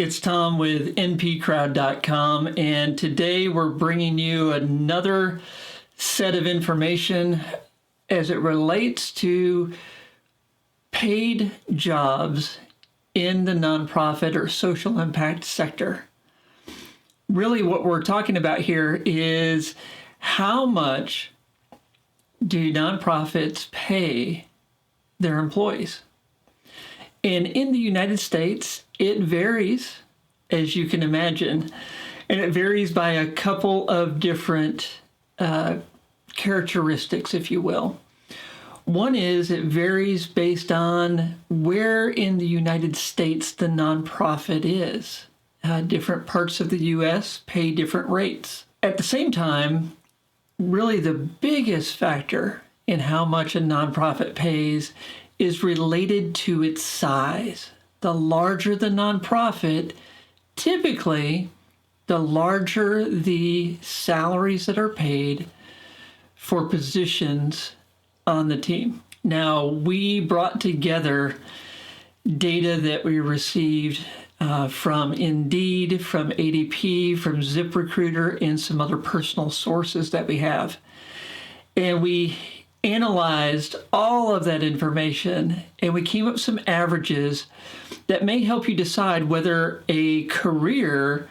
It's Tom with npcrowd.com, and today we're bringing you another set of information as it relates to paid jobs in the nonprofit or social impact sector. Really what we're talking about here is how much do nonprofits pay their employees? And in the United States, it varies, as you can imagine, and it varies by a couple of different characteristics, if you will. One is it varies based on where in the United States the nonprofit is. Different parts of the U.S. pay different rates. At the same time, really the biggest factor in how much a nonprofit pays is related to its size. The larger the nonprofit, typically the larger the salaries that are paid for positions on the team. Now, we brought together data that we received from Indeed, from ADP, from ZipRecruiter, and some other personal sources that we have. And we analyzed all of that information, and we came up with some averages that may help you decide whether a career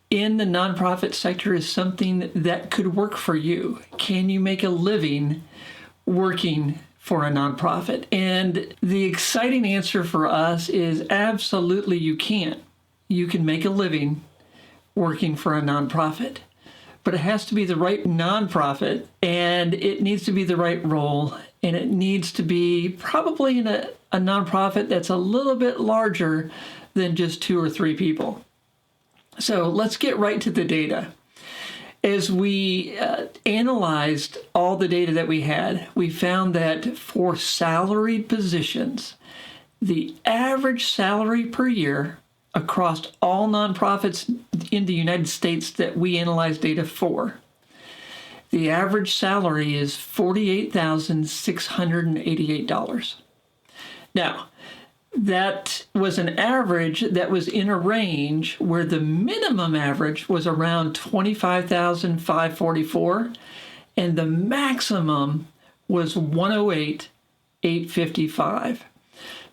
in the nonprofit sector is something that could work for you. Can you make a living working for a nonprofit? And the exciting answer for us is absolutely you can. You can make a living working for a nonprofit. But it has to be the right nonprofit, and it needs to be the right role, and it needs to be probably in a nonprofit that's a little bit larger than just 2 or 3 people. So let's get right to the data. As we analyzed all the data that we had, we found that for salaried positions, the average salary per year across all nonprofits in the United States that we analyzed data for, the average salary is $48,688. Now, that was an average that was in a range where the minimum average was around $25,544 and the maximum was $108,855.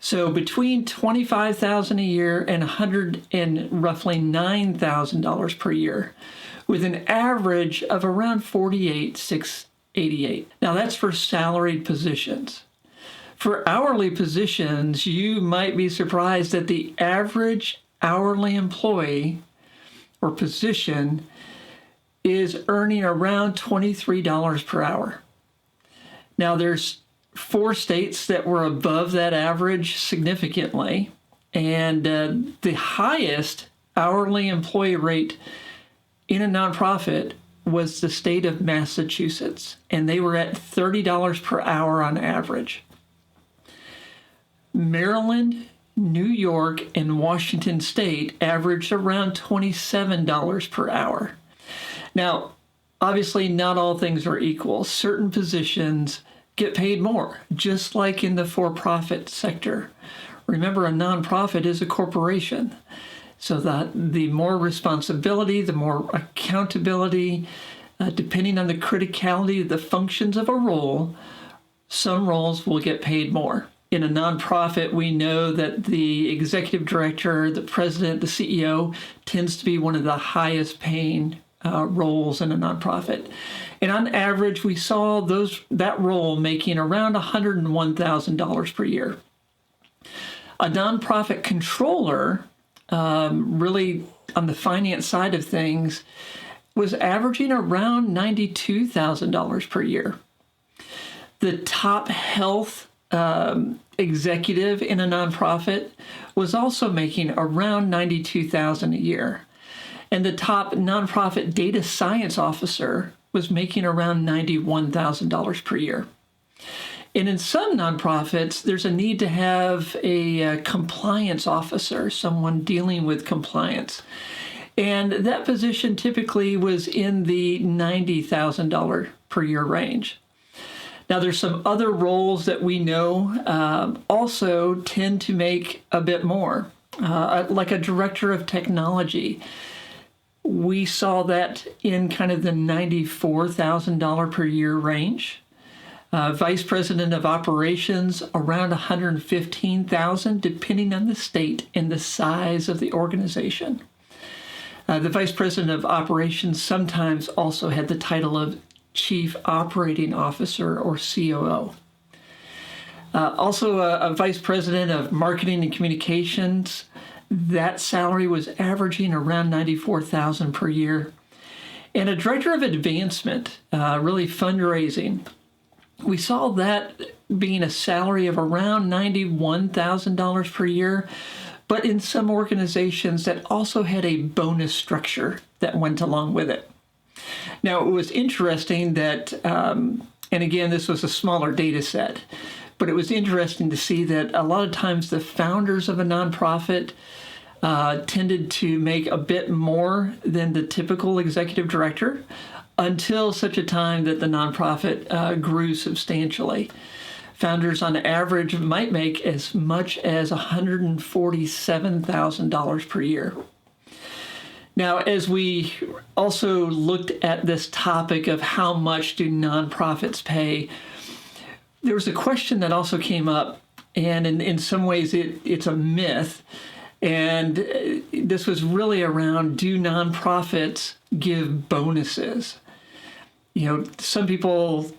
So between $25,000 a year and roughly $9,000 per year, with an average of around $48,688. Now that's for salaried positions. For hourly positions, you might be surprised that the average hourly employee or position is earning around $23 per hour. Now there's 4 states that were above that average significantly, and the highest hourly employee rate in a nonprofit was the state of Massachusetts, and they were at $30 per hour on average. Maryland, New York, and Washington State averaged around $27 per hour. Now, obviously, not all things are equal. Certain positions get paid more, just like in the for-profit sector. Remember, a nonprofit is a corporation, so that the more responsibility, the more accountability, depending on the criticality of the functions of a role, some roles will get paid more. In a nonprofit, we know that the executive director, the president, the CEO tends to be one of the highest paying roles in a nonprofit. And on average, we saw that role making around $101,000 per year. A nonprofit controller, really on the finance side of things, was averaging around $92,000 per year. The top health executive in a nonprofit was also making around $92,000 a year. And the top nonprofit data science officer was making around $91,000 per year. And in some nonprofits, there's a need to have a compliance officer, someone dealing with compliance. And that position typically was in the $90,000 per year range. Now, there's some other roles that we know also tend to make a bit more. like a director of technology. We saw that in kind of the $94,000 per year range. Vice president of operations, around $115,000, depending on the state and the size of the organization. The vice president of operations sometimes also had the title of chief operating officer or COO. Also, a vice president of marketing and communications, that salary was averaging around $94,000 per year. And a director of advancement, really fundraising, we saw that being a salary of around $91,000 per year, but in some organizations that also had a bonus structure that went along with it. Now, it was interesting that, and again, this was a smaller data set, but it was interesting to see that a lot of times the founders of a nonprofit tended to make a bit more than the typical executive director until such a time that the nonprofit grew substantially. Founders on average might make as much as $147,000 per year. Now, as we also looked at this topic of how much do nonprofits pay, there was a question that also came up, and in some ways it's a myth. And this was really around, do nonprofits give bonuses? You know, some people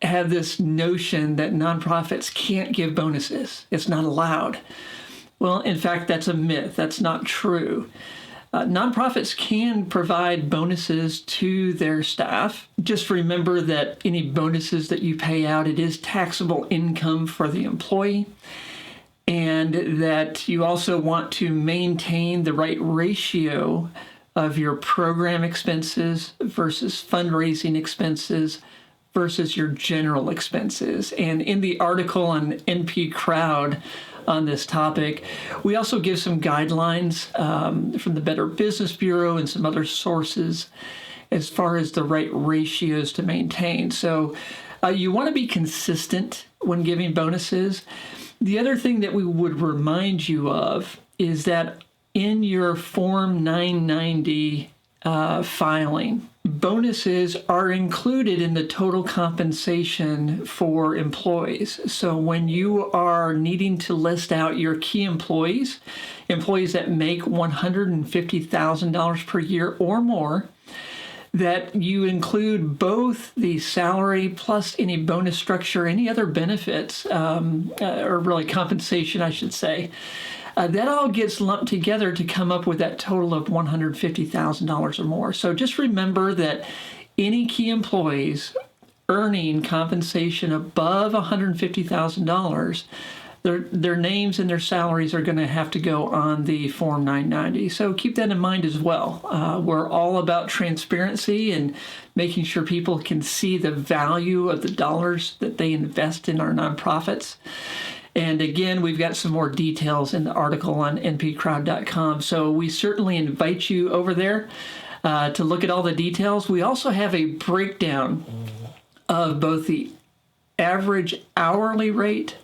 have this notion that nonprofits can't give bonuses. It's not allowed. Well, in fact, that's a myth. That's not true. Nonprofits can provide bonuses to their staff. Just remember that any bonuses that you pay out, it is taxable income for the employee, and that you also want to maintain the right ratio of your program expenses versus fundraising expenses versus your general expenses. And in the article on NP Crowd on this topic, we also give some guidelines from the Better Business Bureau and some other sources as far as the right ratios to maintain. So you want to be consistent when giving bonuses. The other thing that we would remind you of is that in your Form 990 filing, bonuses are included in the total compensation for employees. So when you are needing to list out your key employees that make $150,000 per year or more, that you include both the salary plus any bonus structure, any other benefits, or really compensation, I should say. That all gets lumped together to come up with that total of $150,000 or more. So just remember that any key employees earning compensation above $150,000, their names and their salaries are going to have to go on the Form 990. So keep that in mind as well. We're all about transparency and making sure people can see the value of the dollars that they invest in our nonprofits. And again, we've got some more details in the article on npcrowd.com. So we certainly invite you over there to look at all the details. We also have a breakdown of both the average hourly rate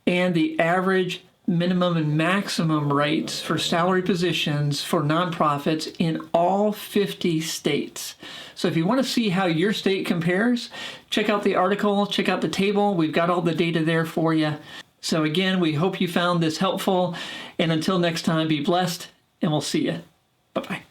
and the average minimum and maximum rates for salary positions for nonprofits in all 50 states. So if you want to see how your state compares, check out the article, check out the table. We've got all the data there for you. So again, we hope you found this helpful. And until next time, be blessed, and we'll see you. Bye-bye.